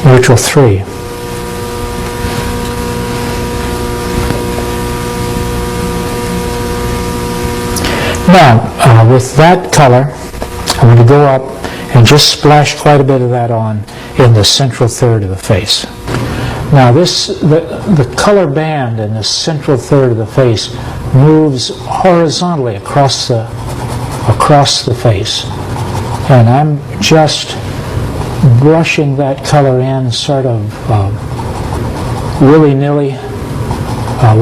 neutral 3. Now, with that color, I'm going to go up and just splash quite a bit of that on in the central third of the face. Now the color band in the central third of the face moves horizontally across the face. And I'm just brushing that color in sort of willy-nilly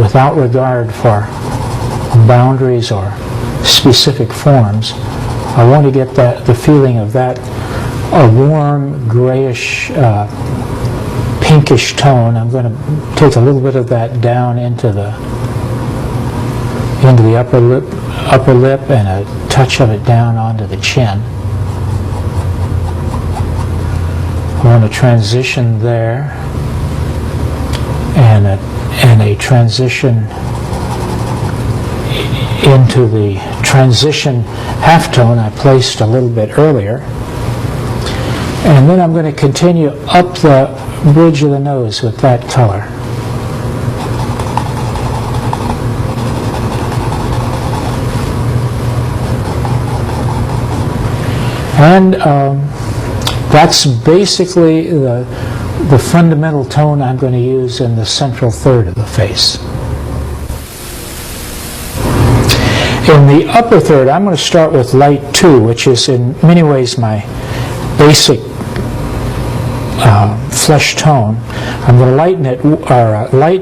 without regard for boundaries or specific forms. I want to get the feeling of that a warm, grayish, pinkish tone. I'm going to take a little bit of that down into the upper lip and a touch of it down onto the chin. I want to transition there and a transition into the transition halftone I placed a little bit earlier. And then I'm going to continue up the bridge of the nose with that color. And that's basically the fundamental tone I'm going to use in the central third of the face. In the upper third, I'm going to start with light 2, which is in many ways my basic flesh tone. I'm going to lighten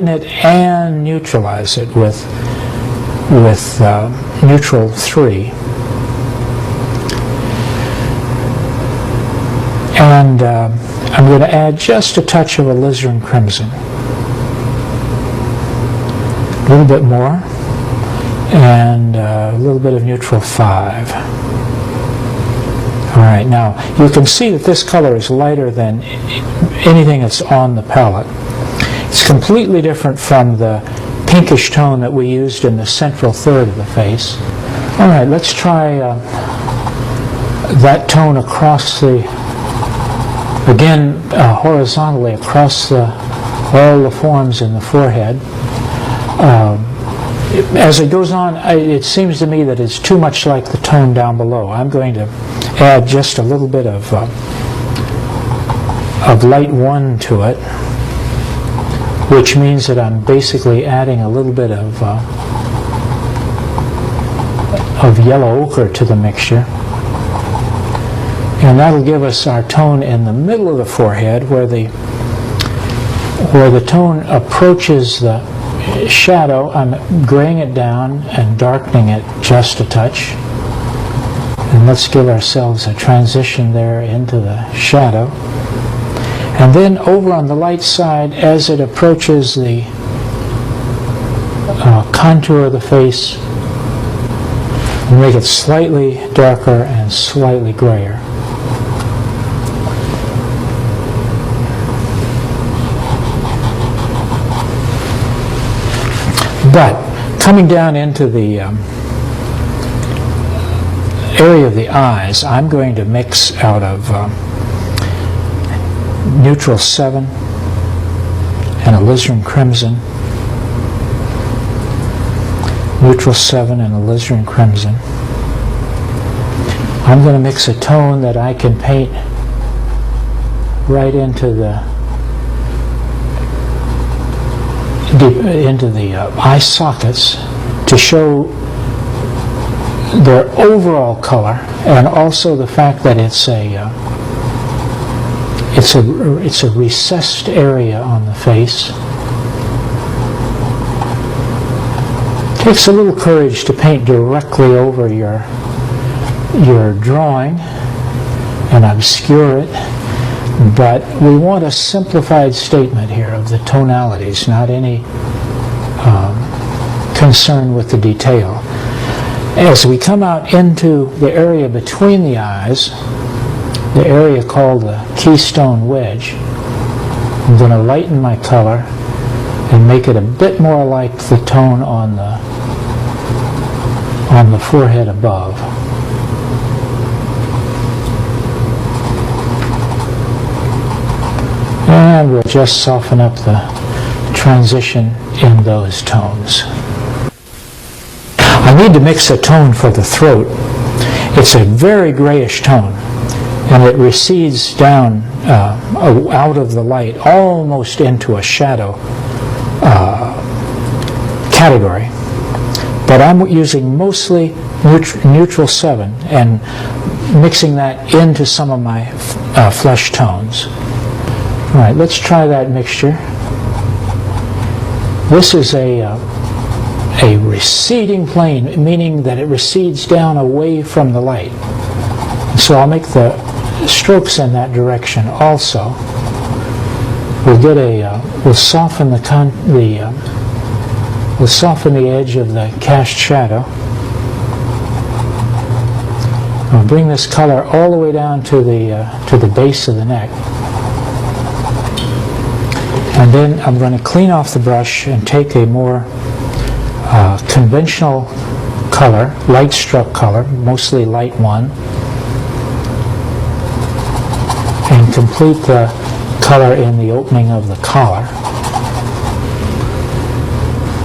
it and neutralize it with neutral 3. And I'm going to add just a touch of alizarin crimson. A little bit more. And a little bit of neutral 5. All right, now you can see that this color is lighter than anything that's on the palette. It's completely different from the pinkish tone that we used in the central third of the face. All right, let's try that tone across again horizontally across all the forms in the forehead. As it goes on, it seems to me that it's too much like the tone down below. I'm going to add just a little bit of light 1 to it, which means that I'm basically adding a little bit of yellow ochre to the mixture. And that'll give us our tone in the middle of the forehead where the tone approaches the shadow. I'm graying it down and darkening it just a touch. And let's give ourselves a transition there into the shadow. And then over on the light side, as it approaches the contour of the face, make it slightly darker and slightly grayer. But coming down into the area of the eyes, I'm going to mix out of neutral 7 and alizarin crimson, neutral 7 and alizarin crimson. I'm going to mix a tone that I can paint right into the eye sockets to show their overall color, and also the fact that it's a recessed area on the face. It takes a little courage to paint directly over your drawing and obscure it. But we want a simplified statement here of the tonalities, not any concern with the detail. As we come out into the area between the eyes, the area called the keystone wedge, I'm going to lighten my color and make it a bit more like the tone on the forehead above. And we'll just soften up the transition in those tones. I need to mix a tone for the throat. It's a very grayish tone, and it recedes down out of the light almost into a shadow category. But I'm using mostly neutral 7 and mixing that into some of my flesh tones. All right, let's try that mixture. This is a receding plane, meaning that it recedes down away from the light. So I'll make the strokes in that direction also. We'll soften we'll soften the edge of the cast shadow. I'll bring this color all the way down to the base of the neck. And then I'm going to clean off the brush and take a more conventional color, light struck color, mostly light 1, and complete the color in the opening of the collar.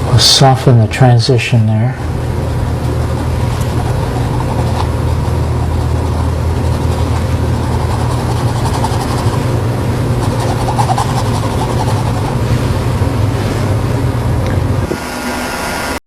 We'll soften the transition there.